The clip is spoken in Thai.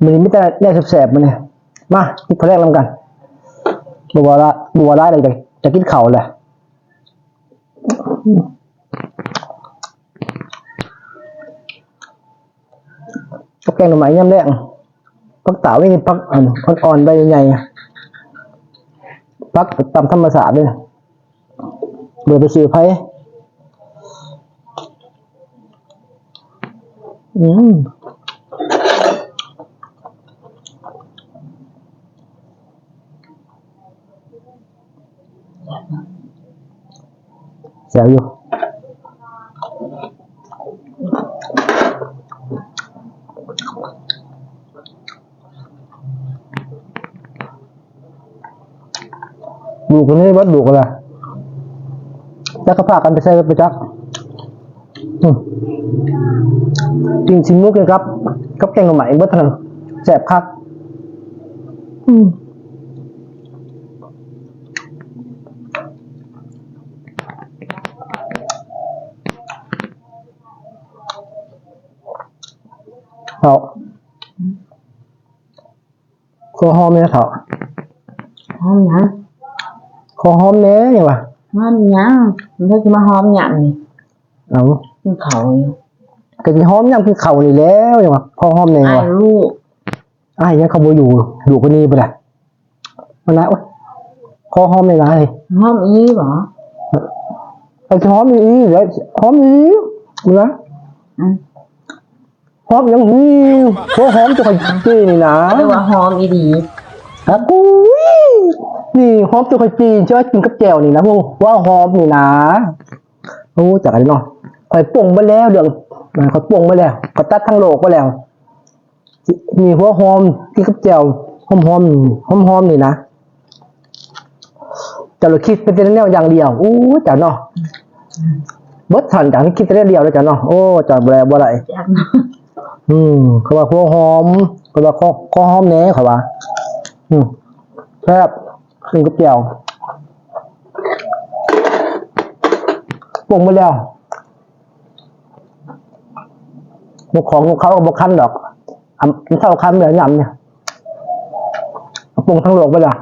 มันไม่ได้แน่แสบๆมันเนี่ยมากินข้าวแรกลำกันบัวได้เลยจะกินเข่าเลยก็แกงหน่อไม้ย่ำแดงพักเต๋าไม่มีพักอ่อนใบใหญ่พักตำธรรมศาสตร์ด้วยเบื่อไปซื้อไผ่แซวอยู่ดูคนนี้วัดดูกันละแล้วก็พากันไปใส่ไปจักจริงชิมมุกเลยครับกับแกงหน่อไม้เบิดทั้งนั้นแสบคักเขาคอหอมเนี่ยเขาหอมยังคอหอมเนี้ยยังวะหอมยังมันก็จะมาหอมยังนี่เอากินเขาอยู่ก็จะหอมยังคือเข่านี่แล้วยังวะคอหอมเนี่ยวะลูกยังเขาโมอยู่คนนี้ไปละมันนะคอหอมเลยนะเลยหอมอีหรอหอมอีเลยหอมอีเหรอหอมยังคอหอมตัวขจีนี่นะเรียกว่าหอมอีดีครับกูนี่หอมตัวขจีใช่ไหมกินกับแจ่วนี่นะพวกว่าหอมนี่นะโอ้จากอะไรเนาะคอยป่งมาแล้วเดี๋ยวเขาป่งมาแล้วเขาตัดทั้งโลกมาแล้วมีหัวหอมกินกับแจ่วหอมนี่นะแต่เราคิดเป็นแนวอย่างเดียวโอ้จ้าเนาะบดสันจากที่คิดเป็นเดียวเลยจ้าเนาะโอ้จ้าบ่ไรเขาว่าหัวหอมเขาว่าข้อหอมเนี้ยเขาว่าแซ่บกินกับแจ่วป่งมาแล้วบกของเขาบกคันดอกเท่าคันเหมือนยำเนี่ยป่งทั้งโลกไปละ